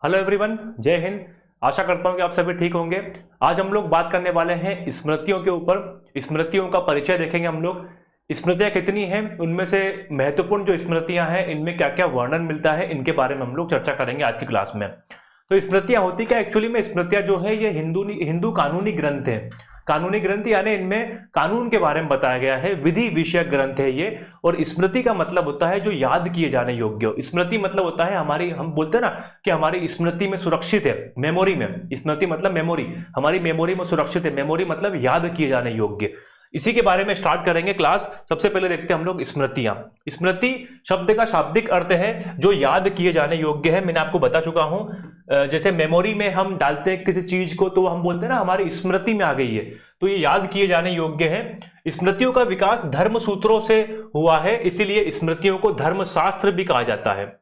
Hello everyone, जय हिंद। आशा करता हूँ कि आप सभी ठीक होंगे। आज हम लोग बात करने वाले हैं स्मृतियों के ऊपर। स्मृतियों का परिचय देखेंगे हम लोग। स्मृतियाँ कितनी हैं, उनमें से महत्वपूर्ण जो स्मृतियाँ हैं इनमें क्या क्या वर्णन मिलता है, इनके बारे में हम लोग चर्चा करेंगे आज की क्लास में। तो स्मृतियाँ होती क्या एक्चुअली में? स्मृतियाँ जो है ये हिंदू कानूनी ग्रंथ है। कानूनी ग्रंथ यानी इनमें कानून के बारे में बताया गया है, विधि विषयक ग्रंथ है ये। और स्मृति का मतलब होता है जो याद किए जाने योग्य हो। स्मृति मतलब होता है हमारी, हम बोलते हैं ना कि हमारी स्मृति में सुरक्षित है, मेमोरी में। स्मृति मतलब मेमोरी, हमारी मेमोरी में सुरक्षित है। मेमोरी मतलब याद किए जाने योग्य। इसी के बारे में स्टार्ट करेंगे क्लास। सबसे पहले देखते हैं हम लोग स्मृतियां। स्मृति शब्द का शाब्दिक अर्थ है जो याद किए जाने योग्य है। मैंने आपको बता चुका हूं, जैसे मेमोरी में हम डालते हैं किसी चीज को तो हम बोलते हैं ना हमारी स्मृति में आ गई है, तो ये याद किए जाने योग्य है। स्मृतियों का विकास धर्म सूत्रों से हुआ है, इसीलिए स्मृतियों को धर्मशास्त्र भी कहा जाता है।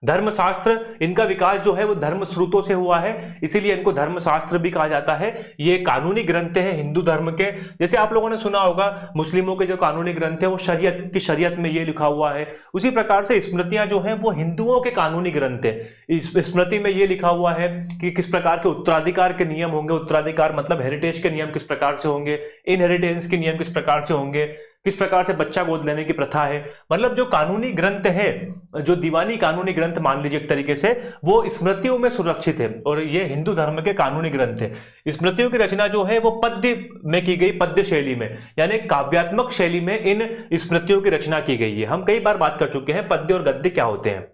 धर्मशास्त्र, इनका विकास जो है वो धर्म स्रोतों से हुआ है, इसीलिए इनको धर्मशास्त्र भी कहा जाता है। ये कानूनी ग्रंथ हैं हिंदू धर्म के। जैसे आप लोगों ने सुना होगा मुस्लिमों के जो कानूनी ग्रंथ है वो शरीयत की, शरीयत में ये लिखा हुआ है। उसी प्रकार से स्मृतियां जो हैं वो हिंदुओं के कानूनी ग्रंथ है। इस स्मृति में ये लिखा हुआ है कि किस प्रकार के उत्तराधिकार के नियम होंगे। उत्तराधिकार मतलब हेरिटेज के नियम किस प्रकार से होंगे, इनहेरिटेंस के नियम किस प्रकार से होंगे, किस प्रकार से बच्चा गोद लेने की प्रथा है। मतलब जो कानूनी ग्रंथ है, जो दीवानी कानूनी ग्रंथ मान लीजिए एक तरीके से, वो स्मृतियों में सुरक्षित है और ये हिंदू धर्म के कानूनी ग्रंथ है। स्मृतियों की रचना जो है वो पद्य में की गई, पद्य शैली में, यानी काव्यात्मक शैली में इन स्मृतियों की रचना की गई है। हम कई बार बात कर चुके हैं पद्य और गद्य क्या होते हैं।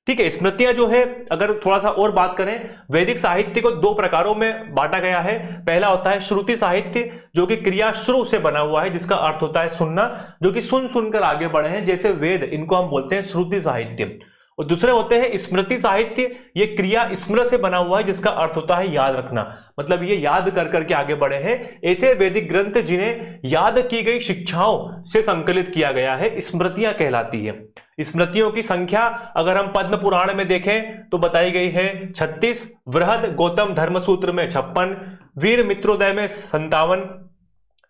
ठीक है, स्मृतियां जो है अगर थोड़ा सा और बात करें, वैदिक साहित्य को दो प्रकारों में बांटा गया है। पहला होता है श्रुति साहित्य, जो कि क्रिया शुरू से बना हुआ है, जिसका अर्थ होता है सुनना, जो कि सुन सुनकर आगे बढ़े हैं, जैसे वेद, इनको हम बोलते हैं श्रुति साहित्य। और दूसरे होते हैं स्मृति साहित्य, ये क्रिया स्मृत से बना हुआ है, जिसका अर्थ होता है याद रखना, मतलब ये याद कर करके आगे बढ़े हैं। ऐसे वैदिक ग्रंथ जिन्हें याद की गई शिक्षाओं से संकलित किया गया है, स्मृतियां कहलाती है। स्मृतियों की संख्या अगर हम पद्म पुराण में देखें तो बताई गई है 36, बृहद गौतम धर्मसूत्र में 56, वीर मित्रोदय में 57,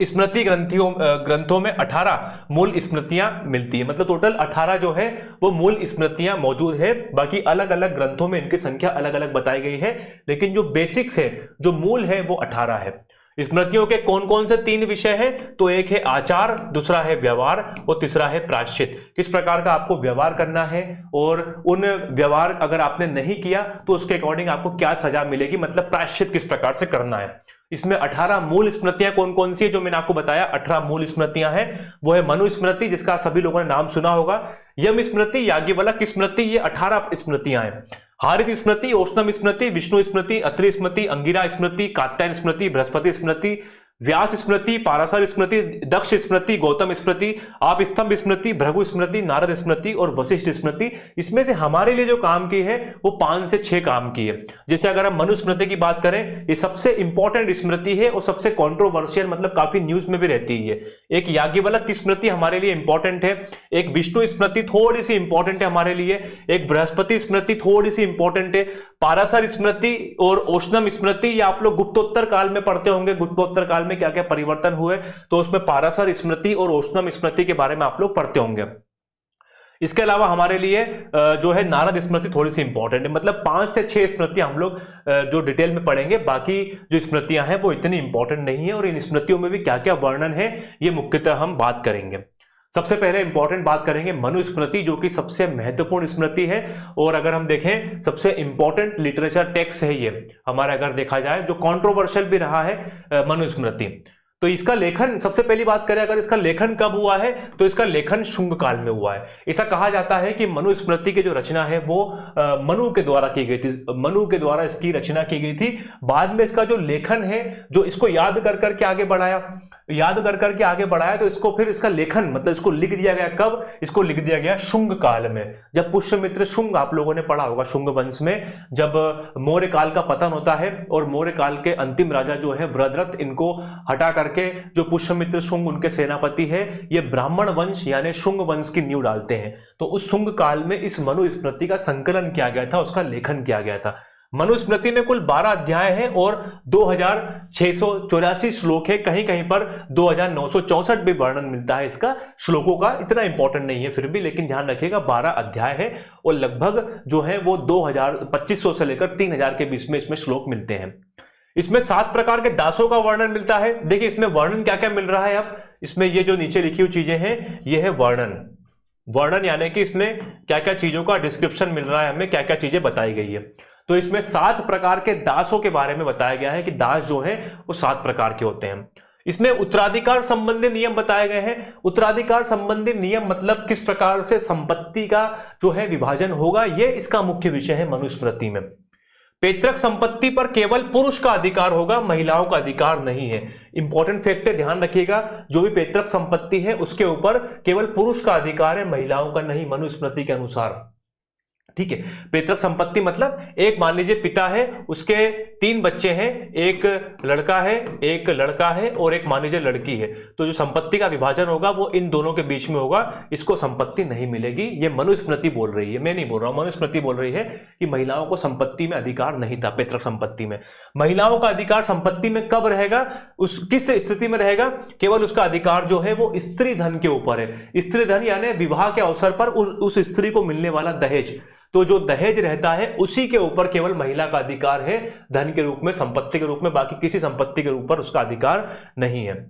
स्मृति ग्रंथों में 18 मूल स्मृतियां मिलती है। मतलब टोटल 18 जो है वो मूल स्मृतियां मौजूद है। बाकी अलग अलग ग्रंथों में इनकी संख्या अलग अलग बताई गई है, लेकिन जो बेसिक्स है, जो मूल है, वो 18 है। स्मृतियों के कौन कौन से 3 विषय है? तो एक है आचार, दूसरा है व्यवहार और तीसरा है प्रायश्चित। किस प्रकार का आपको व्यवहार करना है और उन व्यवहार अगर आपने नहीं किया तो उसके अकॉर्डिंग आपको क्या सजा मिलेगी, मतलब प्रायश्चित किस प्रकार से करना है। इसमें 18 मूल स्मृतियां कौन कौन सी है? जो मैंने आपको बताया 18 मूल स्मृतियां हैं, वो है मनु स्मृति, जिसका सभी लोगों ने नाम सुना होगा, यम स्मृति, याज्ञवल्क्य स्मृति, ये 18 स्मृतियां हैं। हारित स्मृति, औष्णम स्मृति, विष्णु स्मृति, अत्रि स्मृति, अंगिरा स्मृति, कात्यायन स्मृति, बृहस्पति स्मृति, व्यास स्मृति, पाराशर स्मृति, दक्ष स्मृति, गौतम स्मृति, आप स्तंभ स्मृति, भृगु स्मृति, नारद स्मृति और वशिष्ठ स्मृति। इसमें से हमारे लिए जो काम की है वो 5 से 6 काम की है। जैसे अगर हम मनुस्मृति की बात करें, ये सबसे इंपॉर्टेंट स्मृति है और सबसे कंट्रोवर्शियल, मतलब काफी न्यूज में भी रहती है। एक याज्ञवल्क्य की स्मृति हमारे लिए इंपॉर्टेंट है, एक विष्णु स्मृति थोड़ी सी इंपॉर्टेंट है हमारे लिए, एक बृहस्पति स्मृति थोड़ी सी इंपॉर्टेंट है, पाराशर स्मृति और औष्णम स्मृति, ये आप लोग गुप्तोत्तर काल में पढ़ते होंगे। गुप्तोत्तर काल में क्या क्या परिवर्तन हुए, तो उसमें पाराशर स्मृति और औष्णम स्मृति के बारे में आप लोग पढ़ते होंगे। इसके अलावा हमारे लिए जो है नारद स्मृति थोड़ी सी इंपॉर्टेंट है। मतलब 5 से 6 स्मृतियां हम लोग जो डिटेल में पढ़ेंगे, बाकी जो स्मृतियां हैं वो इतनी इंपॉर्टेंट नहीं है। और इन स्मृतियों में भी क्या क्या वर्णन है ये मुख्यतः हम बात करेंगे। सबसे पहले इंपॉर्टेंट बात करेंगे मनुस्मृति, जो कि सबसे महत्वपूर्ण स्मृति है। और अगर हम देखें सबसे इंपॉर्टेंट लिटरेचर टेक्स्ट है ये हमारा, अगर देखा जाए, जो कंट्रोवर्शियल भी रहा है मनुस्मृति। तो इसका लेखन, सबसे पहली बात करें अगर इसका लेखन कब हुआ है, तो इसका लेखन शुंग काल में हुआ है। ऐसा कहा जाता है कि मनुस्मृति की जो रचना है वो मनु के द्वारा की गई थी। मनु के द्वारा इसकी रचना की गई थी। बाद में इसका जो लेखन है, जो इसको याद कर करके आगे बढ़ाया, तो इसको फिर इसका लेखन, मतलब इसको लिख दिया गया कब? इसको लिख दिया गया शुंग काल में, जब पुष्यमित्र शुंग, आप लोगों ने पढ़ा होगा शुंग वंश में, जब मौर्य काल का पतन होता है और मौर्य काल के अंतिम राजा जो है वृहद्रथ, इनको हटा करके जो पुष्यमित्र शुंग उनके सेनापति है, ये ब्राह्मण वंश यानी शुंग वंश की नींव डालते हैं। तो उस शुंग काल में इस मनु स्मृति का संकलन किया गया था, उसका लेखन किया गया था। मनुस्मृति में कुल 12 अध्याय हैं और 2684 श्लोक है, कहीं कहीं पर 2964 भी वर्णन मिलता है इसका श्लोकों का, इतना इंपॉर्टेंट नहीं है फिर भी, लेकिन ध्यान रखिएगा 12 अध्याय है और लगभग जो है वो 2500 से लेकर 3000 के बीच में इसमें श्लोक मिलते हैं। इसमें 7 प्रकार के दासों का वर्णन मिलता है। देखिए इसमें वर्णन क्या क्या मिल रहा है, अब इसमें ये जो नीचे लिखी हुई चीजें हैं ये है वर्णन यानी कि इसमें क्या क्या चीजों का डिस्क्रिप्शन मिल रहा है, हमें क्या क्या चीजें बताई गई है। तो इसमें 7 प्रकार के दासों के बारे में बताया गया है कि दास जो है वो 7 प्रकार के होते हैं। इसमें उत्तराधिकार संबंधी नियम बताए गए हैं। उत्तराधिकार संबंधी नियम मतलब किस प्रकार से संपत्ति का जो है विभाजन होगा, ये इसका मुख्य विषय है मनुस्मृति में। पैतृक संपत्ति पर केवल पुरुष का अधिकार होगा, महिलाओं का अधिकार नहीं है। इंपॉर्टेंट फैक्ट है, ध्यान रखिएगा, जो भी पैतृक संपत्ति है उसके ऊपर केवल पुरुष का अधिकार है, महिलाओं का नहीं, मनुस्मृति के अनुसार। ठीक है, पैतृक संपत्ति मतलब एक मान लीजिए पिता है, उसके 3 बच्चे हैं, एक लड़का है और एक मान लीजिए लड़की है, तो जो संपत्ति का विभाजन होगा वो इन दोनों के बीच में होगा, इसको संपत्ति नहीं मिलेगी। ये मनुस्मृति बोल रही है, मैं नहीं बोल रहा हूं, मनुस्मृति बोल रही है कि महिलाओं को संपत्ति में अधिकार नहीं था। पैतृक संपत्ति में महिलाओं का अधिकार संपत्ति में कब रहेगा, उस किस स्थिति में रहेगा, केवल उसका अधिकार जो है वो स्त्री धन के ऊपर है। स्त्री धन यानी विवाह के अवसर पर उस स्त्री को मिलने वाला दहेज, तो जो दहेज रहता है उसी के ऊपर केवल महिला का अधिकार है, धन के रूप में, संपत्ति के रूप में, बाकी किसी संपत्ति के ऊपर उसका अधिकार नहीं है।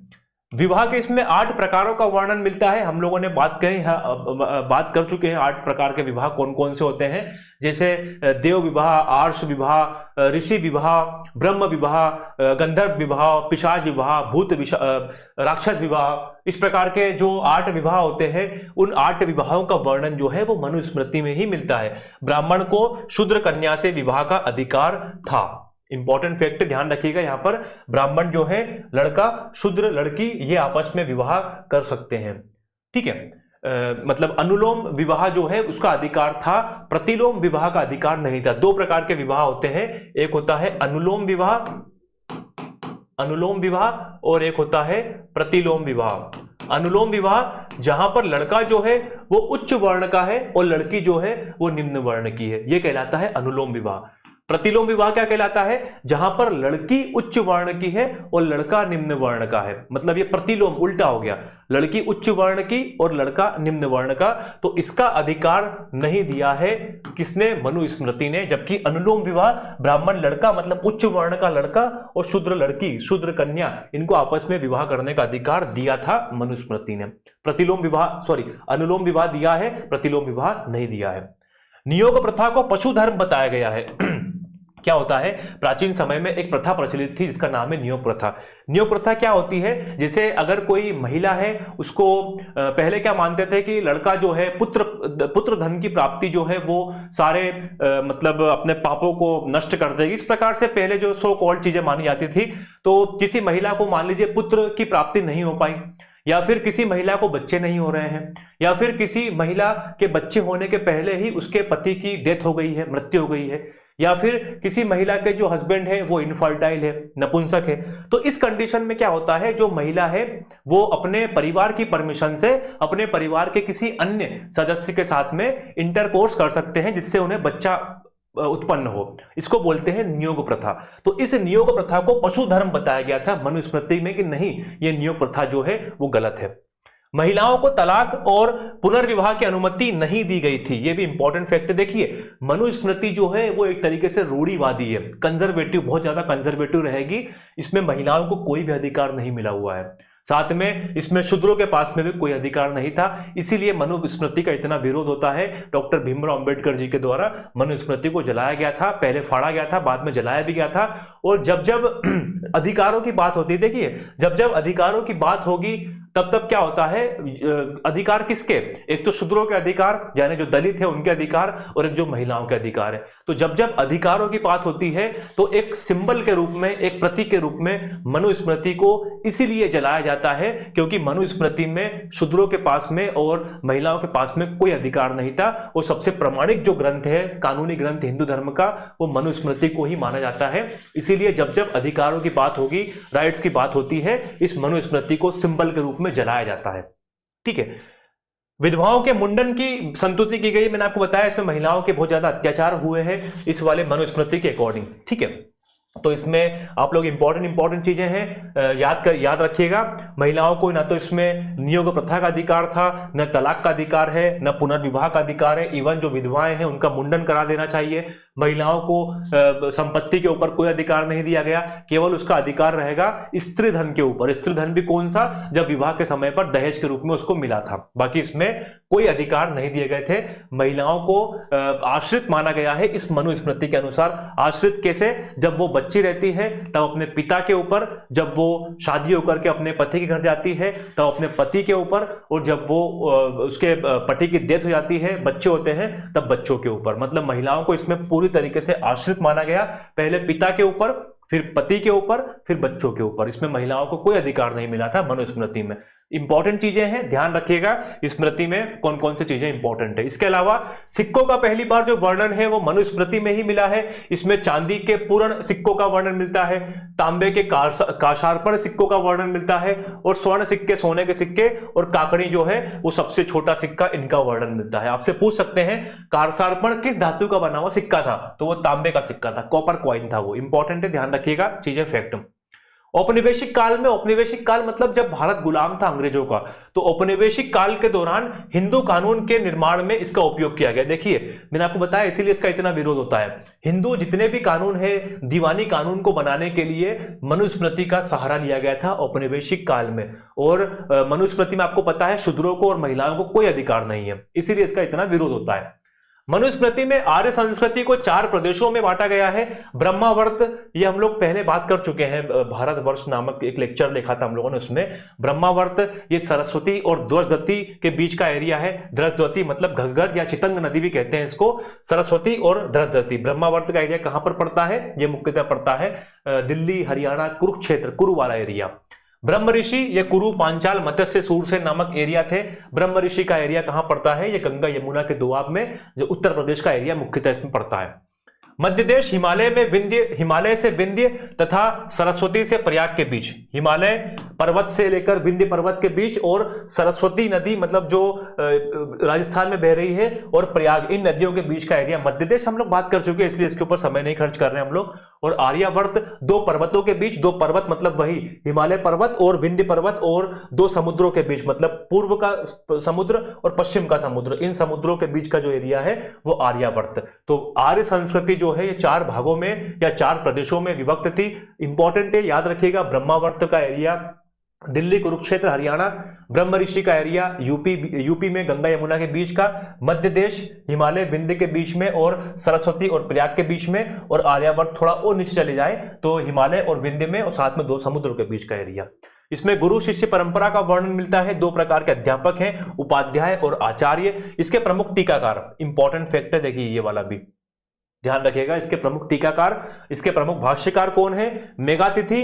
विवाह के इसमें 8 प्रकारों का वर्णन मिलता है। हम लोगों ने बात कर चुके हैं 8 प्रकार के विवाह कौन कौन से होते हैं, जैसे देव विवाह, आर्ष विवाह, ऋषि विवाह, ब्रह्म विवाह, गंधर्व विवाह, पिशाच विवाह, भूत राक्षस विवाह। इस प्रकार के जो 8 विवाह होते हैं, उन 8 विवाहों का वर्णन जो है वो मनुस्मृति में ही मिलता है। ब्राह्मण को शूद्र कन्या से विवाह का अधिकार था। इंपॉर्टेंट फैक्ट ध्यान रखिएगा, यहां पर ब्राह्मण जो है, लड़का, शूद्र लड़की, ये आपस में विवाह कर सकते हैं। ठीक है, मतलब अनुलोम विवाह जो है उसका अधिकार था, प्रतिलोम विवाह का अधिकार नहीं था। 2 प्रकार के विवाह होते हैं, एक होता है अनुलोम विवाह और एक होता है प्रतिलोम विवाह। अनुलोम विवाह जहां पर लड़का जो है वो उच्च वर्ण का है और लड़की जो है वो निम्न वर्ण की है, ये कहलाता है अनुलोम विवाह। प्रतिलोम विवाह क्या कहलाता है, जहां पर लड़की उच्च वर्ण की है और लड़का निम्न वर्ण का है, मतलब ये प्रतिलोम उल्टा हो गया, लड़की उच्च वर्ण की और लड़का निम्न वर्ण का। तो इसका अधिकार नहीं दिया है किसने, मनुस्मृति ने। जबकि अनुलोम विवाह ब्राह्मण लड़का मतलब उच्च वर्ण का लड़का और शूद्र लड़की, शूद्र कन्या, इनको आपस में विवाह करने का अधिकार दिया था मनुस्मृति ने। अनुलोम विवाह दिया है, प्रतिलोम विवाह नहीं दिया है। नियोग प्रथा को पशु धर्म बताया गया है। क्या होता है, प्राचीन समय में एक प्रथा प्रचलित थी जिसका नाम है नियोग प्रथा। नियोग प्रथा क्या होती है, जैसे अगर कोई महिला है, उसको पहले क्या मानते थे कि लड़का जो है पुत्र धन की प्राप्ति जो है वो सारे मतलब अपने पापों को नष्ट कर देगी। इस प्रकार से पहले जो सो कॉल्ड चीजें मानी जाती थी। तो किसी महिला को मान लीजिए पुत्र की प्राप्ति नहीं हो पाई, या फिर किसी महिला को बच्चे नहीं हो रहे हैं, या फिर किसी महिला के बच्चे होने के पहले ही उसके पति की डेथ हो गई है, मृत्यु हो गई है, या फिर किसी महिला के जो हस्बैंड है वो इनफर्टाइल है, नपुंसक है। तो इस कंडीशन में क्या होता है, जो महिला है वो अपने परिवार की परमिशन से अपने परिवार के किसी अन्य सदस्य के साथ में इंटरकोर्स कर सकते हैं, जिससे उन्हें बच्चा उत्पन्न हो। इसको बोलते हैं नियोग प्रथा। तो इस नियोग प्रथा को पशु धर्म बताया गया था मनुस्मृति में कि नहीं, ये नियोग प्रथा जो है वो गलत है। महिलाओं को तलाक और पुनर्विवाह की अनुमति नहीं दी गई थी, ये भी इंपॉर्टेंट फैक्ट। देखिए मनुस्मृति जो है वो एक तरीके से रूढ़िवादी है, कंजर्वेटिव, बहुत ज्यादा कंजर्वेटिव रहेगी। इसमें महिलाओं को कोई भी अधिकार नहीं मिला हुआ है, साथ में इसमें शूद्रों के पास में भी कोई अधिकार नहीं था। इसीलिए मनुस्मृति का इतना विरोध होता है। डॉक्टर भीमराव अंबेडकर जी के द्वारा मनुस्मृति को जलाया गया था, पहले फाड़ा गया था, बाद में जलाया भी गया था। और जब जब अधिकारों की बात होती है, देखिए जब जब अधिकारों की बात होगी तब तब क्या होता है, अधिकार किसके, एक तो शूद्रों के अधिकार यानी जो दलित है उनके अधिकार, और एक जो महिलाओं के अधिकार है। तो जब जब अधिकारों की बात होती है तो एक सिंबल के रूप में, एक प्रतीक के रूप में मनुस्मृति को इसीलिए जलाया जाता है क्योंकि मनुस्मृति में शूद्रों के पास में और महिलाओं के पास में कोई अधिकार नहीं था। वो सबसे प्रामाणिक जो ग्रंथ है, कानूनी ग्रंथ हिंदू धर्म का, वो मनुस्मृति को ही माना जाता है। इसीलिए जब जब अधिकारों की बात होगी, राइट्स की बात होती है, इस मनुस्मृति को सिंबल के रूप में जलाया जाता है। ठीक है, विधवाओं के मुंडन की संतुति की गई। मैंने आपको बताया इसमें महिलाओं के बहुत ज्यादा अत्याचार हुए हैं इस वाले मनुस्मृति के अकॉर्डिंग। ठीक है, तो इसमें आप लोग इंपॉर्टेंट चीजें हैं, याद रखिएगा। महिलाओं को ना तो इसमें नियोग प्रथा का अधिकार था, न तलाक का अधिकार है, न पुनर्विवाह का अधिकार है। इवन जो विधवाएं हैं उनका मुंडन करा देना चाहिए। महिलाओं को संपत्ति के ऊपर कोई अधिकार नहीं दिया गया, केवल उसका अधिकार रहेगा स्त्री धन के ऊपर। स्त्री धन भी कौन सा, जब विवाह के समय पर दहेज के रूप में उसको मिला था। बाकी इसमें कोई अधिकार नहीं दिए गए थे। महिलाओं को आश्रित माना गया है इस मनुस्मृति के अनुसार। आश्रित कैसे, जब वो बच्ची रहती है तब अपने पिता के ऊपर, जब वो शादी होकर के अपने पति के घर जाती है तब अपने पति के ऊपर, और जब वो उसके पति की डेथ हो जाती है, बच्चे होते हैं, तब बच्चों के ऊपर। मतलब महिलाओं को इसमें पूरी तरीके से आश्रित माना गया, पहले पिता के ऊपर, फिर पति के ऊपर, फिर बच्चों के ऊपर। इसमें महिलाओं को कोई अधिकार नहीं मिला था मनुस्मृति में। इंपॉर्टेंट चीजें हैं, ध्यान रखिएगा स्मृति में कौन कौन सी चीजें इंपॉर्टेंट है। इसके अलावा सिक्कों का पहली बार जो वर्णन है वो मनुस्मृति में ही मिला है। इसमें चांदी के पूर्ण सिक्कों का वर्णन मिलता है, तांबे के काशार्पण सिक्कों का वर्णन मिलता है, और स्वर्ण सिक्के, सोने के सिक्के, और काकड़ी जो है वो सबसे छोटा सिक्का, इनका वर्णन मिलता है। आपसे पूछ सकते हैं कारसार्पण किस धातु का बना हुआ सिक्का था, तो वो तांबे का सिक्का था, कॉपर कॉइन था वो। इंपॉर्टेंट है, ध्यान रखिएगा चीजें, फैक्ट। औपनिवेशिक काल में, औपनिवेशिक काल मतलब जब भारत गुलाम था अंग्रेजों का, तो औपनिवेशिक काल के दौरान हिंदू कानून के निर्माण में इसका उपयोग किया गया। देखिए मैंने आपको बताया इसीलिए इसका इतना विरोध होता है। हिंदू जितने भी कानून है, दीवानी कानून को बनाने के लिए मनुस्मृति का सहारा लिया गया था औपनिवेशिक काल में। और मनुस्मृति में आपको पता है शूद्रों को और महिलाओं को कोई अधिकार नहीं है, इसीलिए इसका इतना विरोध होता है। मनुस्मृति में आर्य संस्कृति को 4 प्रदेशों में बांटा गया है। ब्रह्मावर्त, ये हम लोग पहले बात कर चुके हैं, भारतवर्ष नामक एक लेक्चर देखा था हम लोगों ने, उसमें ब्रह्मावर्त ये सरस्वती और द्वजदती के बीच का एरिया है। द्वजदती मतलब घग्गर या चितंग नदी भी कहते हैं इसको, सरस्वती और द्वजदती। ब्रह्मावर्त का एरिया कहां पर पड़ता है, ये मुख्यतः पड़ता है दिल्ली, हरियाणा, कुरुक्षेत्र, कुरु वाला एरिया। ब्रह्म ऋषि, ये कुरु, पांचाल, मत्स्य, सूरसेन नामक एरिया थे। ब्रह्म ऋषि का एरिया कहां पड़ता है, ये गंगा यमुना के दोआब में, जो उत्तर प्रदेश का एरिया मुख्यतः इसमें पड़ता है। मध्य देश, हिमालय में विंध्य, हिमालय से विंध्य तथा सरस्वती से प्रयाग के बीच, हिमालय पर्वत से लेकर विंध्य पर्वत के बीच, और सरस्वती नदी मतलब जो राजस्थान में बह रही है, और प्रयाग, इन नदियों के बीच का एरिया मध्य देश। हम लोग बात कर चुके हैं इसलिए इसके ऊपर समय नहीं खर्च कर रहे हैं हम लोग। और आर्यावर्त 2 पर्वतों के बीच, 2 पर्वत मतलब वही हिमालय पर्वत और विंध्य पर्वत, और 2 समुद्रों के बीच मतलब पूर्व का समुद्र और पश्चिम का समुद्र, इन समुद्रों के बीच का जो एरिया है वो आर्यावर्त। तो आर्य संस्कृति जो है ये 4 भागों में या 4 प्रदेशों में विभक्त थी। इंपॉर्टेंट है, याद रखिएगा। ब्रह्मावर्त का एरिया दिल्ली, कुरुक्षेत्र, हरियाणा। ब्रह्म ऋषि का एरिया यूपी में गंगा यमुना के बीच का। मध्य देश हिमालय विंध्य के बीच में और सरस्वती और प्रयाग के बीच में। और आर्यावर्त थोड़ा और नीचे चले जाए तो हिमालय और विंध्य में, और साथ में 2 समुद्रों के बीच का एरिया। इसमें गुरु शिष्य परंपरा का वर्णन मिलता है। 2 प्रकार के अध्यापक हैं, उपाध्याय और आचार्य। इसके प्रमुख टीकाकार, इंपॉर्टेंट फैक्ट है, देखिए ये वाला भी ध्यान रखिएगा। इसके प्रमुख टीकाकार, इसके प्रमुख भाष्यकार कौन है, मेघातिथि,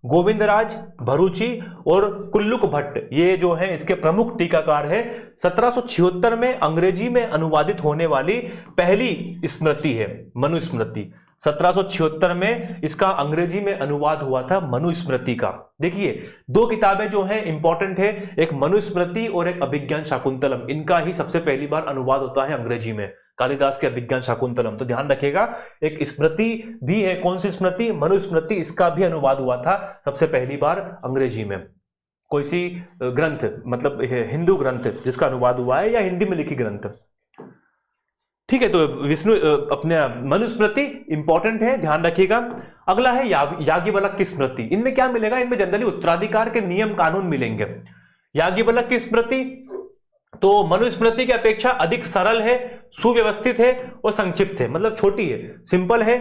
गोविंदराज भरूची और कुल्लुक भट्ट, ये जो है इसके प्रमुख टीकाकार है। 1776 में अंग्रेजी में अनुवादित होने वाली पहली स्मृति है मनुस्मृति। 1776 में इसका अंग्रेजी में अनुवाद हुआ था मनुस्मृति का। देखिए 2 किताबें जो हैं इंपॉर्टेंट है, एक मनुस्मृति और एक अभिज्ञान शाकुंतलम। इनका ही सबसे पहली बार अनुवाद होता है अंग्रेजी में, कालिदास के अभिज्ञान शाकुंतलम। तो ध्यान रखिएगा, एक स्मृति भी है, कौन सी स्मृति, मनुस्मृति, इसका भी अनुवाद हुआ था सबसे पहली बार अंग्रेजी में। कोई सी ग्रंथ मतलब हिंदू ग्रंथ जिसका अनुवाद हुआ है, या हिंदी में लिखी ग्रंथ। ठीक है, तो विष्णु अपने मनुस्मृति इंपॉर्टेंट है, ध्यान रखिएगा। अगला है याज्ञवल्क्य की स्मृति। इनमें क्या मिलेगा, इनमें जनरली उत्तराधिकार के नियम कानून मिलेंगे। याज्ञवल्क्य की स्मृति तो मनुस्मृति की अपेक्षा अधिक सरल है, सुव्यवस्थित है और संक्षिप्त है। मतलब छोटी है, सिंपल है,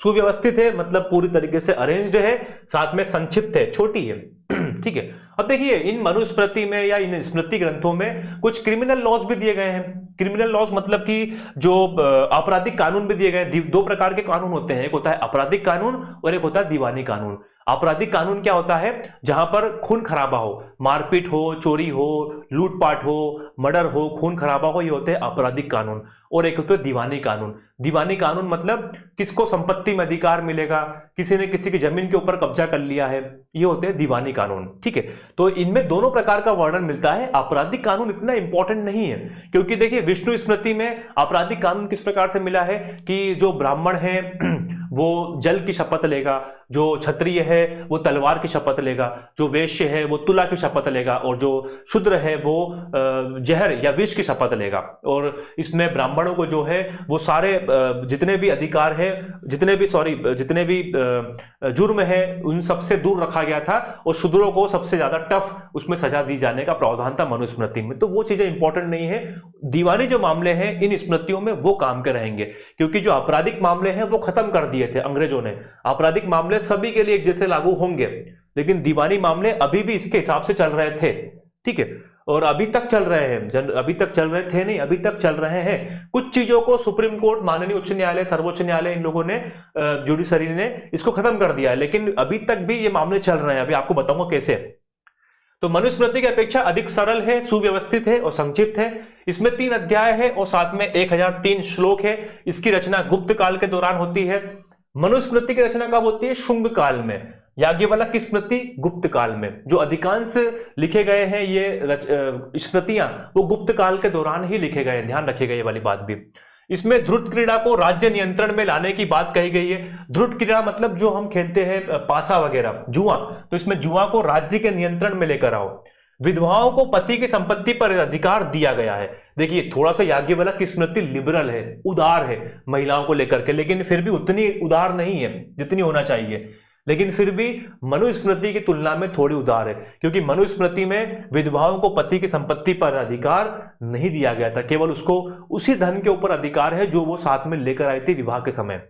सुव्यवस्थित है मतलब पूरी तरीके से अरेंज्ड है, साथ में संक्षिप्त है, छोटी है। ठीक है, अब देखिए इन मनुस्मृति में या इन स्मृति ग्रंथों में कुछ क्रिमिनल लॉज भी दिए गए हैं। क्रिमिनल लॉज मतलब कि जो आपराधिक कानून भी दिए गए हैं। 2 प्रकार के कानून होते हैं, एक होता है आपराधिक कानून और एक होता है दीवानी कानून। आपराधिक कानून क्या होता है? जहां पर खून खराबा हो, मारपीट हो, चोरी हो, लूटपाट हो, मर्डर हो, खून खराबा हो, ये होते हैं आपराधिक कानून। और एक होता है दीवानी कानून। दीवानी कानून मतलब किसको संपत्ति में अधिकार मिलेगा, किसी ने किसी की जमीन के ऊपर कब्जा कर लिया है, ये होते हैं दीवानी कानून। ठीक है, तो इनमें दोनों प्रकार का वर्णन मिलता है। आपराधिक कानून इतना इंपॉर्टेंट नहीं है, क्योंकि देखिए विष्णु स्मृति में आपराधिक कानून किस प्रकार से मिला है कि जो ब्राह्मण है वो जल की शपथ लेगा, जो क्षत्रिय है वो तलवार की शपथ लेगा, जो वैश्य है वो तुला की शपथ लेगा, और जो शूद्र है वो जहर या विष की शपथ लेगा। और इसमें ब्राह्मणों को जो है वो सारे जितने भी अधिकार है, जितने भी जुर्म है, उन सबसे दूर रखा गया था, और शूद्रों को सबसे ज्यादा टफ उसमें सजा दी जाने का प्रावधान था मनुस्मृति में। तो वो चीजें इंपॉर्टेंट नहीं है। दीवानी जो मामले हैं इन स्मृतियों में वो काम के रहेंगे, क्योंकि जो आपराधिक मामले हैं वो खत्म कर दिए थे अंग्रेजों ने। आपराधिक मामले सभी के लिए एक जैसे लागू होंगे, लेकिन दीवानी मामले अभी भी इसके हिसाब से चल रहे थे। ठीक है, और अभी तक चल रहे हैं, अभी तक चल रहे थे नहीं, अभी तक चल रहे हैं। कुछ चीजों को सुप्रीम कोर्ट, माननीय उच्च न्यायालय, सर्वोच्च न्यायालय, इन लोगों ने, जुडिशरी ने इसको खत्म कर दिया है, लेकिन अभी तक भी ये मामले चल रहे हैं। अभी आपको बताऊंगा कैसे। तो मनुस्मृति की अपेक्षा अधिक सरल है, सुव्यवस्थित है और संक्षिप्त है। इसमें 3 अध्याय है और साथ में 1003 श्लोक है। इसकी रचना गुप्त काल के दौरान होती है। मनुस्मृति की रचना कब होती है? शुंग काल में। याज्ञवल्क्य की स्मृति गुप्त काल में। जो अधिकांश लिखे गए हैं ये स्मृतियां वो गुप्त काल के दौरान ही लिखे गए हैं, ध्यान रखिएगा ये वाली बात भी। इसमें ध्रुत क्रीड़ा को राज्य नियंत्रण में लाने की बात कही गई है। ध्रुत क्रीड़ा मतलब जो हम खेलते हैं पासा वगैरह, जुआ, तो इसमें जुआ को राज्य के नियंत्रण में लेकर आओ। विधवाओं को पति की संपत्ति पर अधिकार दिया गया है। देखिए थोड़ा सा याज्ञवल्क्य की स्मृति लिबरल है, उदार है महिलाओं को लेकर के, लेकिन फिर भी उतनी उदार नहीं है जितनी होना चाहिए। लेकिन फिर भी मनुस्मृति की तुलना में थोड़ी उदार है, क्योंकि मनुस्मृति में विधवाओं को पति की संपत्ति पर अधिकार नहीं दिया गया था, केवल उसको उसी धन के ऊपर अधिकार है जो वो साथ में लेकर आई थी विवाह के समय।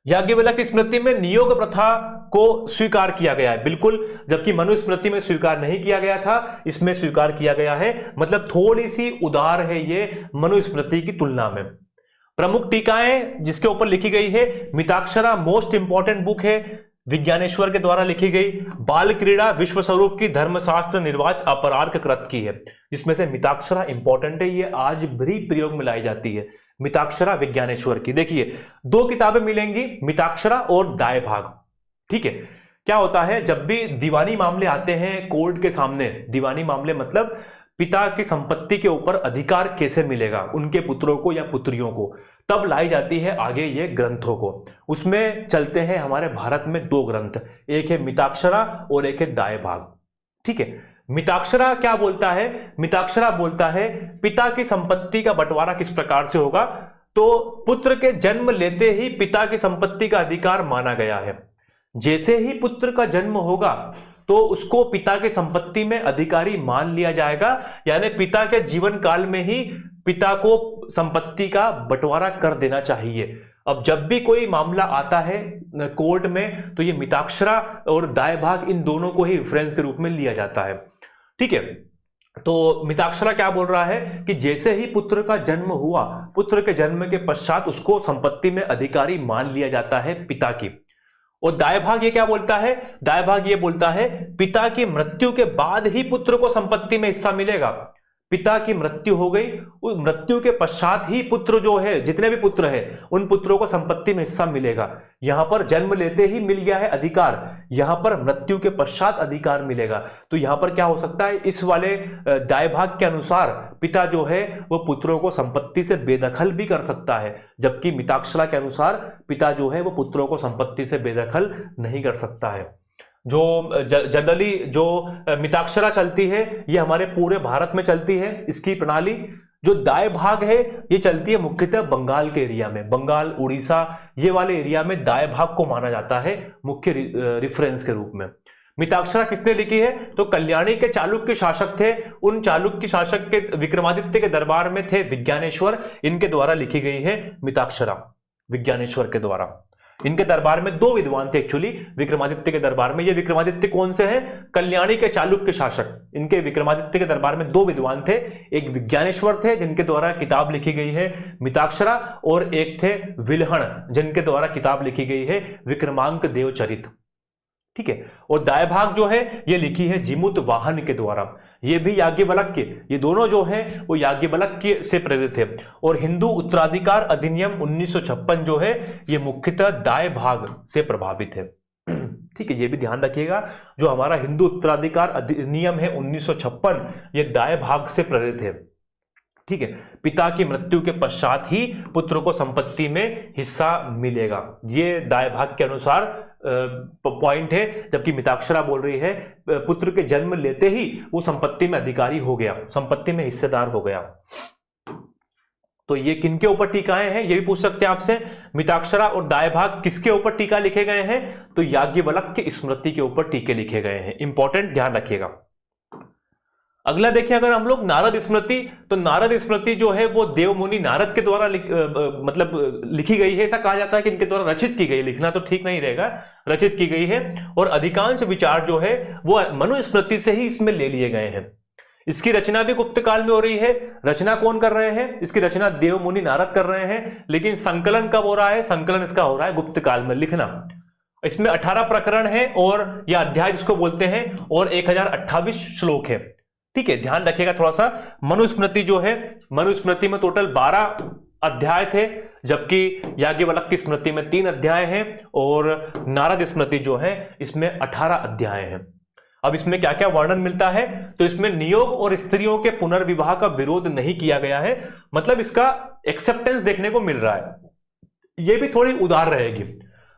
याज्ञवल्क्य की स्मृति में नियोग प्रथा को स्वीकार किया गया है, बिल्कुल, जबकि मनुस्मृति में स्वीकार नहीं किया गया था, इसमें स्वीकार किया गया है। मतलब थोड़ी सी उदार है ये मनुस्मृति की तुलना में। प्रमुख टीकाएं जिसके ऊपर लिखी गई है, मिताक्षरा मोस्ट इंपॉर्टेंट बुक है, विज्ञानेश्वर के द्वारा लिखी गई। बाल क्रीड़ा विश्व स्वरूप की धर्मशास्त्र निर्वाच अपरार्क कृत की है, जिसमें से मिताक्षरा इंपॉर्टेंट है, ये आज भी प्रयोग में लाई जाती है। मिताक्षरा विज्ञानेश्वर की। देखिए 2 किताबें मिलेंगी, मिताक्षरा और दाय भाग। ठीक है, क्या होता है जब भी दीवानी मामले आते हैं कोर्ट के सामने, दीवानी मामले मतलब पिता की संपत्ति के ऊपर अधिकार कैसे मिलेगा उनके पुत्रों को या पुत्रियों को, तब लाई जाती है आगे ये ग्रंथों को। उसमें चलते हैं हमारे भारत में 2 ग्रंथ, एक है मिताक्षरा और एक है दाय भाग। ठीक है, मिताक्षरा क्या बोलता है? मिताक्षरा बोलता है पिता की संपत्ति का बंटवारा किस प्रकार से होगा, तो पुत्र के जन्म लेते ही पिता की संपत्ति का अधिकार माना गया है। जैसे ही पुत्र का जन्म होगा तो उसको पिता की संपत्ति में अधिकारी मान लिया जाएगा, यानी पिता के जीवन काल में ही पिता को संपत्ति का बंटवारा कर देना चाहिए। अब जब भी कोई मामला आता है कोर्ट में तो ये मिताक्षरा और दाय भाग इन दोनों को ही रेफरेंस के रूप में लिया जाता है। ठीक है, तो मिताक्षरा क्या बोल रहा है कि जैसे ही पुत्र का जन्म हुआ, पुत्र के जन्म के पश्चात उसको संपत्ति में अधिकारी मान लिया जाता है पिता की। और दाय भाग ये क्या बोलता है? दाय भाग ये बोलता है पिता की मृत्यु के बाद ही पुत्र को संपत्ति में हिस्सा मिलेगा। पिता की मृत्यु हो गई, उस मृत्यु के पश्चात ही पुत्र जो है, जितने भी पुत्र है उन पुत्रों को संपत्ति में हिस्सा मिलेगा। यहां पर जन्म लेते ही मिल गया है अधिकार, यहां पर मृत्यु के पश्चात अधिकार मिलेगा। तो यहां पर क्या हो सकता है, इस वाले दाय भाग के अनुसार पिता जो है वो पुत्रों को संपत्ति से बेदखल भी कर सकता है, जबकि मिताक्षरा के अनुसार पिता जो है वो पुत्रों को संपत्ति से बेदखल नहीं कर सकता है। जो जनरली जो मिताक्षरा चलती है ये हमारे पूरे भारत में चलती है इसकी प्रणाली। जो दाय भाग है ये चलती है मुख्यतः बंगाल के एरिया में, बंगाल, उड़ीसा, ये वाले एरिया में दाय भाग को माना जाता है मुख्य रेफरेंस के रूप में। मिताक्षरा किसने लिखी है? तो कल्याणी के चालुक्य शासक थे, उन चालुक्य शासक के विक्रमादित्य के दरबार में थे विज्ञानेश्वर, इनके द्वारा लिखी गई है मिताक्षरा, विज्ञानेश्वर के द्वारा। इनके दरबार में 2 विद्वान थे एक्चुअली विक्रमादित्य के दरबार में। ये विक्रमादित्य कौन से हैं? कल्याणी के चालुक्य शासक। इनके विक्रमादित्य के दरबार में 2 विद्वान थे, एक विज्ञानेश्वर थे जिनके द्वारा किताब लिखी गई है मिताक्षरा, और एक थे विल्हण जिनके द्वारा किताब लिखी गई है विक्रमांक देवचरित। ठीक है। और दाय भाग जो है ये लिखी है जीमूत वाहन के द्वारा, ये भी याज्ञवल्क्य, ये दोनों जो है वो याज्ञवल्क्य से प्रेरित है। और हिंदू उत्तराधिकार अधिनियम 1956 जो है ये मुख्यतः दाय भाग से प्रभावित है। ठीक है, ये भी ध्यान रखिएगा, जो हमारा हिंदू उत्तराधिकार अधिनियम है 1956 ये दाय भाग से प्रेरित है। ठीक है, पिता की मृत्यु के पश्चात ही पुत्र को संपत्ति में हिस्सा मिलेगा, ये दाय भाग के अनुसार पॉइंट है। जबकि मिताक्षरा बोल रही है पुत्र के जन्म लेते ही वो संपत्ति में अधिकारी हो गया, संपत्ति में हिस्सेदार हो गया। तो ये किनके ऊपर टीकाएं हैं ये भी पूछ सकते हैं आपसे। मिताक्षरा और दाय भाग किसके ऊपर टीका लिखे गए हैं? तो याज्ञवल्क्य स्मृति के ऊपर टीके लिखे गए हैं। इंपॉर्टेंट, ध्यान रखिएगा। अगला देखिए, अगर हम लोग नारद स्मृति, तो नारद स्मृति जो है वो देवमुनि नारद के द्वारा मतलब लिखी गई है। ऐसा कहा जाता है कि इनके द्वारा रचित की गई, लिखना तो ठीक नहीं रहेगा, रचित की गई है। और अधिकांश विचार जो है वो मनुस्मृति से ही इसमें ले लिए गए हैं। इसकी रचना भी गुप्त काल में हो रही है। रचना कौन कर रहे हैं? इसकी रचना देवमुनि नारद कर रहे हैं, लेकिन संकलन कब हो रहा है? संकलन इसका हो रहा है गुप्त काल में, लिखना। इसमें 18 प्रकरण है और यह अध्याय जिसको बोलते हैं, और 1028 श्लोक है। ठीक है, ध्यान रखिएगा थोड़ा सा। मनुस्मृति जो है, मनुस्मृति में टोटल 12 अध्याय थे, जबकि याज्ञवल्क्य की स्मृति में 3 अध्याय हैं, और नारद स्मृति जो है इसमें 18 अध्याय हैं। अब इसमें क्या क्या वर्णन मिलता है? तो इसमें नियोग और स्त्रियों के पुनर्विवाह का विरोध नहीं किया गया है, मतलब इसका एक्सेप्टेंस देखने को मिल रहा है। ये भी थोड़ी उदार रहेगी,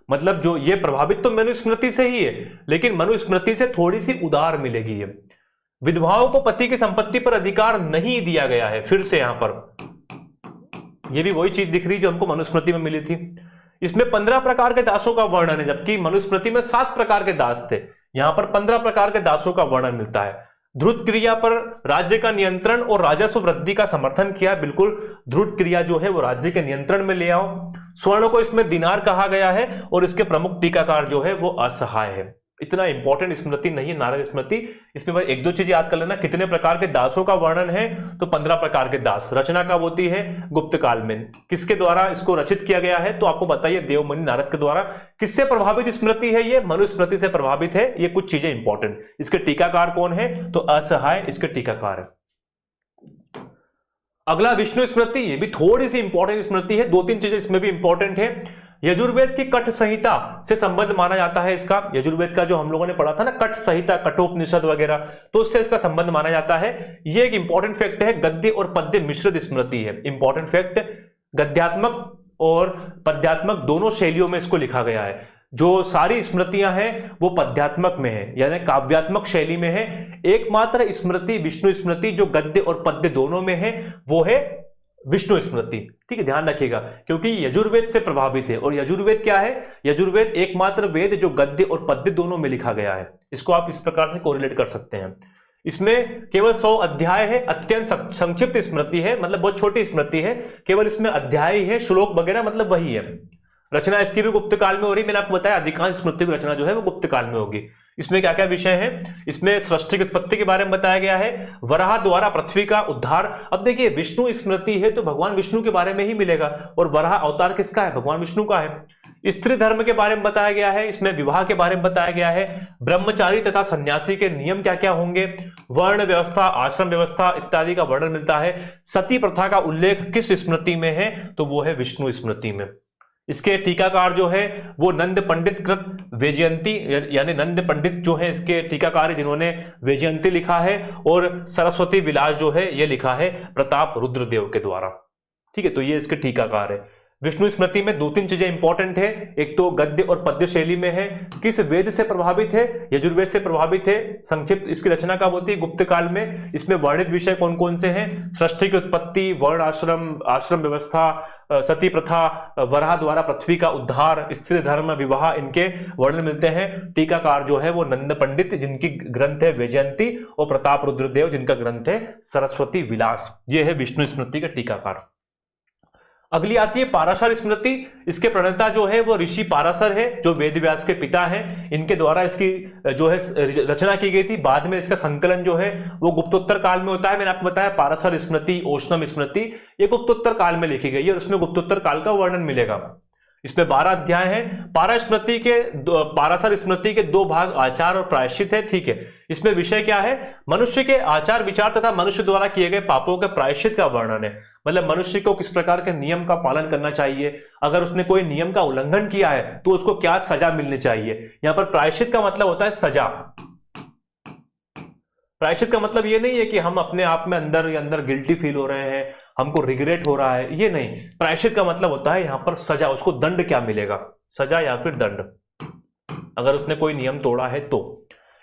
मतलब जो ये प्रभावित तो मनुस्मृति से ही है, लेकिन मनुस्मृति से थोड़ी सी उदार मिलेगी ये। विधवाओं को पति की संपत्ति पर अधिकार नहीं दिया गया है, फिर से यहां पर ये भी वही चीज दिख रही जो हमको मनुस्मृति में मिली थी। इसमें 15 प्रकार के दासों का वर्णन है, जबकि मनुस्मृति में 7 प्रकार के दास थे। यहां पर 15 प्रकार के दासों का वर्णन मिलता है। ध्रुत क्रिया पर राज्य का नियंत्रण और राजस्व वृद्धि का समर्थन किया। बिल्कुल, ध्रुत क्रिया जो है वो राज्य के नियंत्रण में ले आओ। स्वर्ण को इसमें दिनार कहा गया है, और इसके प्रमुख टीकाकार जो है वो असहाय है। इतना इंपॉर्टेंट स्मृति नहीं है नारद स्मृति। इसमें बस 1-2 चीजें याद कर लेना। कितने प्रकार के दासों का वर्णन है? तो 15 प्रकार के दास। रचना कब होती है? गुप्त काल में। किसके द्वारा इसको रचित किया गया है? तो आपको बताइए, देवमुनि नारद के द्वारा। किससे प्रभावित स्मृति है ये? मनुस्मृति से प्रभावित है। ये कुछ चीजें इंपॉर्टेंट। इसके टीकाकार कौन है? तो असहाय इसके टीकाकार है। अगला विष्णु स्मृति, ये भी थोड़ी सी इंपॉर्टेंट स्मृति है। 2-3 चीजें इसमें भी इंपॉर्टेंट है। यजुर्वेद की कठ संहिता से संबंध माना जाता है इसका। यजुर्वेद का जो हम लोगों ने पढ़ा था ना, कठ संहिता, कठोपनिषद वगैरह, तो उससे इसका संबंध माना जाता है। ये एक इंपॉर्टेंट फैक्ट है। गद्य और पद्य मिश्रित स्मृति है। इंपॉर्टेंट फैक्ट, गद्यात्मक और पद्यात्मक दोनों शैलियों में इसको लिखा गया है। जो सारी स्मृतियां हैं वो पद्यात्मक में है, यानी काव्यात्मक शैली में है। एकमात्र स्मृति विष्णु स्मृति जो गद्य और पद्य दोनों में है वो है विष्णु स्मृति। ठीक है, ध्यान रखिएगा, क्योंकि यजुर्वेद से प्रभावित है। और यजुर्वेद क्या है? यजुर्वेद एकमात्र वेद जो गद्य और पद्य दोनों में लिखा गया है। इसको आप इस प्रकार से कोरिलेट कर सकते हैं। इसमें केवल 100 अध्याय है, अत्यंत संक्षिप्त स्मृति है, मतलब बहुत छोटी स्मृति है। केवल इसमें अध्याय ही है, श्लोक वगैरह मतलब वही है। रचना इसकी भी गुप्त काल में हो रही। मैंने आपको बताया अधिकांश स्मृति की रचना जो है वो गुप्त काल में होगी। इसमें क्या क्या विषय है? इसमें सृष्टि की उत्पत्ति के बारे में बताया गया है, वराह द्वारा पृथ्वी का उद्धार। अब देखिए, विष्णु स्मृति है तो भगवान विष्णु के बारे में ही मिलेगा, और वराह अवतार किसका है? भगवान विष्णु का है। स्त्री धर्म के बारे में बताया गया है, इसमें विवाह के बारे में बताया गया है, ब्रह्मचारी तथा सन्यासी के नियम क्या क्या होंगे, वर्ण व्यवस्था, आश्रम व्यवस्था इत्यादि का वर्णन मिलता है। सती प्रथा का उल्लेख किस स्मृति में है? तो वो है विष्णु स्मृति में। इसके टीकाकार जो है वो नंद पंडित कृत वैजयंती, यानी नंद पंडित जो है इसके टीकाकार है जिन्होंने वैजयंती लिखा है, और सरस्वती विलास जो है ये लिखा है प्रताप रुद्रदेव के द्वारा। ठीक है, तो ये इसके टीकाकार है। विष्णु स्मृति में 2-3 चीजें इंपॉर्टेंट है। एक तो गद्य और पद्य शैली में है। किस वेद से प्रभावित है? यजुर्वेद से प्रभावित है। संक्षिप्त इसकी रचना कब होती है? गुप्त काल में। इसमें वर्णित विषय कौन कौन से हैं? सृष्टि की उत्पत्ति, वर्ण आश्रम, आश्रम व्यवस्था, सती प्रथा, वराह द्वारा पृथ्वी का उद्धार, स्त्री धर्म, विवाह, इनके वर्णन मिलते हैं। टीकाकार जो है वो नंद पंडित जिनकी ग्रंथ है वैजयंती, और प्रताप रुद्रदेव जिनका ग्रंथ है सरस्वती विलास। ये है विष्णु स्मृति के टीकाकार। अगली आती है पाराशर स्मृति। इसके प्रणेता जो है वो ऋषि पाराशर है, जो वेद व्यास के पिता हैं। इनके द्वारा इसकी जो है रचना की गई थी। बाद में इसका संकलन जो है वो गुप्तोत्तर काल में होता है। मैंने आपको बताया पाराशर स्मृति, औष्णम स्मृति, ये गुप्तोत्तर काल में लिखी गई है, और उसमें गुप्तोत्तर काल का वर्णन मिलेगा। इसमें 12 अध्याय हैं। पाराशर स्मृति के 2 भाग आचार और प्रायश्चित है। ठीक है, इसमें विषय क्या है? मनुष्य के आचार विचार तथा मनुष्य द्वारा किए गए पापों के प्रायश्चित का वर्णन है। मतलब मनुष्य को किस प्रकार के नियम का पालन करना चाहिए, अगर उसने कोई नियम का उल्लंघन किया है तो उसको क्या सजा मिलनी चाहिए। यहां पर प्रायश्चित का मतलब होता है सजा। प्रायश्चित का मतलब ये नहीं है कि हम अपने आप में अंदर ही अंदर गिल्टी फील हो रहे हैं, हमको रिग्रेट हो रहा है, ये नहीं। प्रायश्चित का मतलब होता है यहां पर सजा, उसको दंड क्या मिलेगा, सजा या फिर दंड, अगर उसने कोई नियम तोड़ा है तो।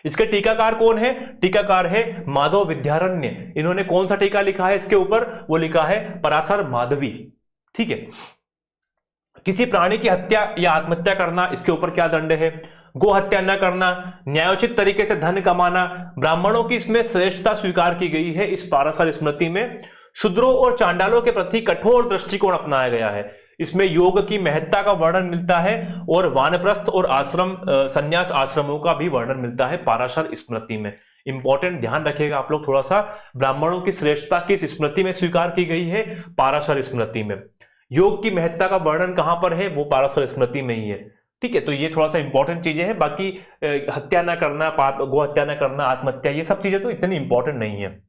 इसके टीकाकार कौन है? टीकाकार है माधव विद्यारण्य। इन्होंने कौन सा टीका लिखा है इसके ऊपर? वो लिखा है पराशर माधवी। ठीक है, किसी प्राणी की हत्या या आत्महत्या करना, इसके ऊपर क्या दंड है? गो हत्या न करना, न्यायोचित तरीके से धन कमाना। ब्राह्मणों की इसमें श्रेष्ठता स्वीकार की गई है। इस पाराशर स्मृति में शूद्रों और चांडालों के प्रति कठोर दृष्टिकोण अपनाया गया है। इसमें योग की महत्ता का वर्णन मिलता है और वानप्रस्थ और आश्रम संन्यास आश्रमों का भी वर्णन मिलता है पाराशर स्मृति में। इंपॉर्टेंट, ध्यान रखिएगा आप लोग थोड़ा सा, ब्राह्मणों की श्रेष्ठता किस स्मृति में स्वीकार की गई है? पाराशर स्मृति में। योग की महत्ता का वर्णन कहां पर है? वो पाराशर स्मृति में ही है। ठीक है, तो ये थोड़ा सा इंपॉर्टेंट चीजें हैं। बाकी हत्या ना करना, पाप, गो हत्या ना करना, आत्महत्या, ये सब चीजें तो इतनी इंपॉर्टेंट नहीं है।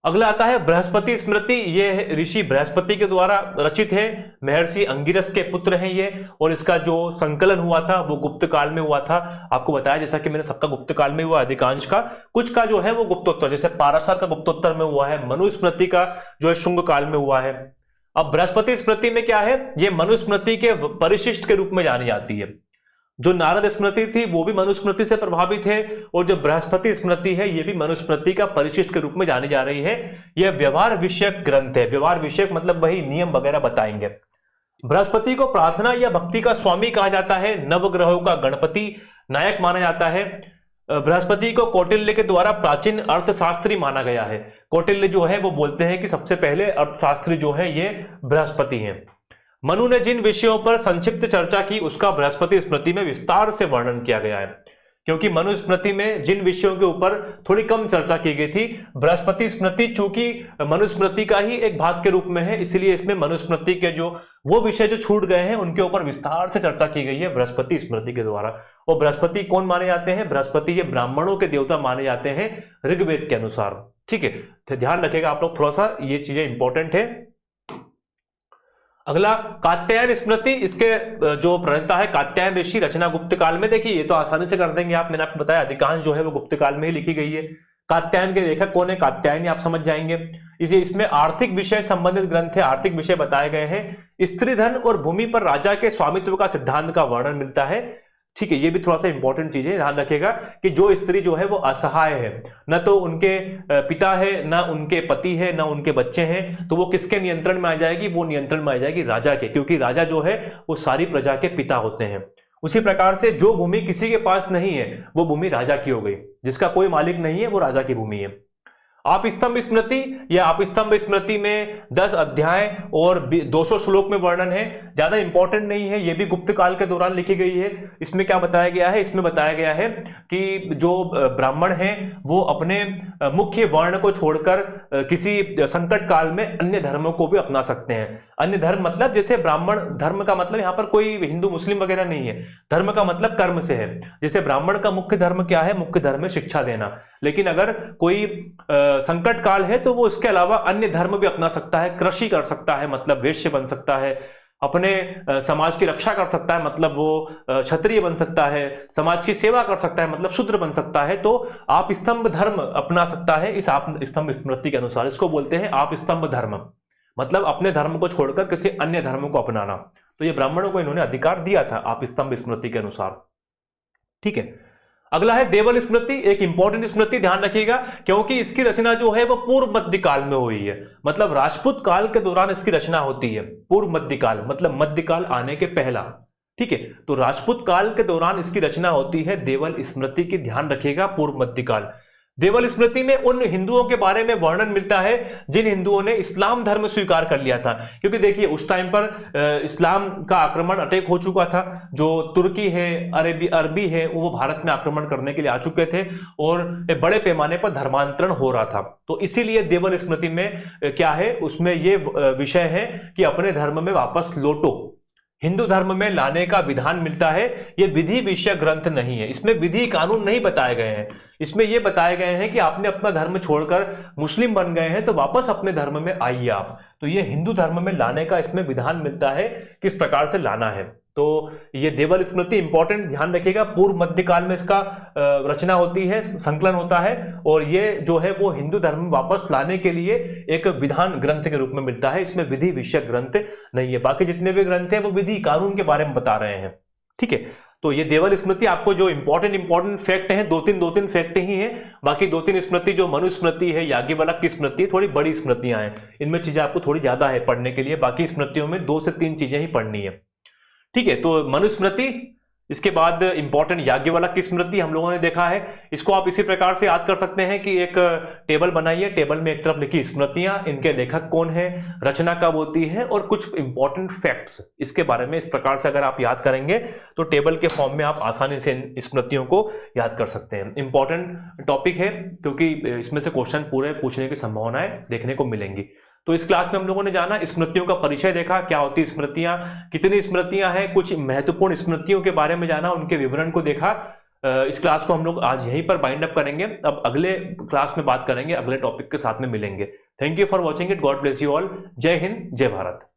अगला आता है बृहस्पति स्मृति। ये ऋषि बृहस्पति के द्वारा रचित है, महर्षि अंगिरस के पुत्र हैं ये, और इसका जो संकलन हुआ था वो गुप्त काल में हुआ था। आपको बताया जैसा कि मैंने, सबका गुप्त काल में हुआ, अधिकांश का, कुछ का जो है वो गुप्तोत्तर, जैसे पाराशर का गुप्तोत्तर में हुआ है, मनुस्मृति का जो है शुंग काल में हुआ है। अब बृहस्पति स्मृति में क्या है? ये मनुस्मृति के परिशिष्ट के रूप में जानी जाती है। जो नारद स्मृति थी वो भी मनुस्मृति से प्रभावित है, और जो बृहस्पति स्मृति है ये भी मनुस्मृति का परिशिष्ट के रूप में जानी जा रही है। यह व्यवहार विषयक ग्रंथ है। व्यवहार विषयक मतलब वही नियम वगैरह बताएंगे। बृहस्पति को प्रार्थना या भक्ति का स्वामी कहा जाता है, नवग्रहों का गणपति नायक माना जाता है। बृहस्पति को कौटिल्य के द्वारा प्राचीन अर्थशास्त्री माना गया है। कौटिल्य जो है वो बोलते हैं कि सबसे पहले अर्थशास्त्री जो है ये बृहस्पति हैं। मनु ने जिन विषयों पर संक्षिप्त चर्चा की उसका बृहस्पति स्मृति में विस्तार से वर्णन किया गया है, क्योंकि मनुस्मृति में जिन विषयों के ऊपर थोड़ी कम चर्चा की गई थी, बृहस्पति स्मृति चूंकि मनुस्मृति का ही एक भाग के रूप में है, इसलिए इसमें मनुस्मृति के जो वो विषय जो छूट गए हैं उनके ऊपर विस्तार से चर्चा की गई है बृहस्पति स्मृति के द्वारा। और बृहस्पति कौन माने जाते हैं? बृहस्पति ये ब्राह्मणों के देवता माने जाते हैं ऋग्वेद के अनुसार। ठीक है, तो ध्यान रखिएगा आप लोग, थोड़ा सा ये चीजें इंपॉर्टेंट है। अगला कात्यायन स्मृति। इसके जो प्रणेता है कात्यायन ऋषि, रचना गुप्त काल में। देखिए ये तो आसानी से कर देंगे आप, मैंने आपको बताया अधिकांश जो है वो गुप्त काल में ही लिखी गई है। कात्यायन के लेखक कौन है? कात्यायनी आप समझ जाएंगे। इसे इसमें आर्थिक विषय संबंधित ग्रंथ है, आर्थिक विषय बताए गए हैं। स्त्री धन और भूमि पर राजा के स्वामित्व का सिद्धांत का वर्णन मिलता है। ठीक है, ये भी थोड़ा सा इंपॉर्टेंट चीज है, ध्यान रखिएगा कि जो स्त्री जो है वो असहाय है, न तो उनके पिता है, न उनके पति है, न उनके बच्चे हैं, तो वो किसके नियंत्रण में आ जाएगी? वो नियंत्रण में आ जाएगी राजा के, क्योंकि राजा जो है वो सारी प्रजा के पिता होते हैं। उसी प्रकार से जो भूमि किसी के पास नहीं है वो भूमि राजा की हो गई, जिसका कोई मालिक नहीं है वो राजा की भूमि है। आपस्तंभ स्मृति, यह आपस्तंभ स्मृति में 10 अध्याय और 200 श्लोक में वर्णन है। ज्यादा इंपॉर्टेंट नहीं है, यह भी गुप्त काल के दौरान लिखी गई है। इसमें क्या बताया गया है? इसमें बताया गया है कि जो ब्राह्मण हैं वो अपने मुख्य वर्ण को छोड़कर किसी संकट काल में अन्य धर्मों को भी अपना सकते हैं। अन्य धर्म मतलब जैसे ब्राह्मण धर्म का मतलब यहाँ पर कोई हिंदू मुस्लिम वगैरह नहीं है, धर्म का मतलब कर्म से है। जैसे ब्राह्मण का मुख्य धर्म क्या है? मुख्य धर्म है शिक्षा देना, लेकिन अगर कोई संकट काल है तो वो इसके अलावा अन्य धर्म भी अपना सकता है, कृषि कर सकता है मतलब वैश्य बन सकता है, अपने समाज की रक्षा कर सकता है मतलब वो क्षत्रिय बन सकता है, समाज की सेवा कर सकता है मतलब शूद्र बन सकता है। तो आप स्तंभ धर्म अपना सकता है इस आप स्तंभ स्मृति के अनुसार। इसको बोलते हैं आप स्तंभ धर्म, मतलब अपने धर्म को छोड़कर किसी अन्य धर्म को अपनाना। तो ये ब्राह्मणों को इन्होंने अधिकार दिया था आप स्तंभ स्मृति के अनुसार। ठीक है, अगला है देवल स्मृति, एक इंपॉर्टेंट स्मृति, ध्यान रखिएगा, क्योंकि इसकी रचना जो है वो पूर्व मध्यकाल में हुई है। मतलब राजपूत काल के दौरान इसकी रचना होती है। पूर्व मध्यकाल मतलब मध्यकाल आने के पहला। ठीक है, तो राजपूत काल के दौरान इसकी रचना होती है देवल स्मृति की, ध्यान रखिएगा, पूर्व मध्यकाल। देवल स्मृति में उन हिंदुओं के बारे में वर्णन मिलता है जिन हिंदुओं ने इस्लाम धर्म स्वीकार कर लिया था। क्योंकि देखिए उस टाइम पर इस्लाम का आक्रमण अटैक हो चुका था। जो तुर्की है, अरबी है, वो भारत में आक्रमण करने के लिए आ चुके थे और बड़े पैमाने पर धर्मांतरण हो रहा था। तो इसीलिए देवल स्मृति में क्या है, उसमें ये विषय है कि अपने धर्म में वापस लौटो। हिंदू धर्म में लाने का विधान मिलता है। ये विधि विषय ग्रंथ नहीं है, इसमें विधि कानून नहीं बताए गए हैं। इसमें ये बताए गए हैं कि आपने अपना धर्म छोड़कर मुस्लिम बन गए हैं तो वापस अपने धर्म में आइए आप। तो ये हिंदू धर्म में लाने का इसमें विधान मिलता है, किस प्रकार से लाना है। तो ये देवल स्मृति इंपॉर्टेंट, ध्यान रखिएगा, पूर्व मध्यकाल में इसका रचना होती है, संकलन होता है, और ये जो है वो हिंदू धर्म में वापस लाने के लिए एक विधान ग्रंथ के रूप में मिलता है। इसमें विधि विषय ग्रंथ नहीं है। बाकी जितने भी ग्रंथ हैं वो विधि कानून के बारे में बता रहे हैं। ठीक है, तो ये देवल स्मृति आपको जो इंपॉर्टेंट फैक्ट हैं, दो तीन फैक्ट ही हैं। बाकी 2-3 स्मृति जो मनुस्मृति है, याज्ञवल्क्य की स्मृति, थोड़ी बड़ी स्मृतियां हैं, इनमें चीजें आपको थोड़ी ज्यादा है पढ़ने के लिए। बाकी स्मृतियों में 2 से 3 चीजें ही पढ़नी है। ठीक है, तो मनुस्मृति, इसके बाद इंपॉर्टेंट याज्ञवल्क्य की स्मृति हम लोगों ने देखा है। इसको आप इसी प्रकार से याद कर सकते हैं कि एक टेबल बनाइए, टेबल में एक तरफ लिखी स्मृतियां, इनके लेखक कौन है, रचना कब होती है, और कुछ इंपॉर्टेंट फैक्ट्स इसके बारे में। इस प्रकार से अगर आप याद करेंगे तो टेबल के फॉर्म में आप आसानी से इन स्मृतियों को याद कर सकते हैं। इंपॉर्टेंट टॉपिक है क्योंकि इसमें से क्वेश्चन पूरे पूछने की संभावनाएं देखने को मिलेंगी। तो इस क्लास में हम लोगों ने जाना, स्मृतियों का परिचय देखा, क्या होती स्मृतियां, कितनी स्मृतियां हैं, कुछ महत्वपूर्ण स्मृतियों के बारे में जाना, उनके विवरण को देखा। इस क्लास को हम लोग आज यहीं पर बाइंड अप करेंगे। अब अगले क्लास में बात करेंगे, अगले टॉपिक के साथ में मिलेंगे। Thank you for watching it, God bless you all. जय हिंद, जय भारत।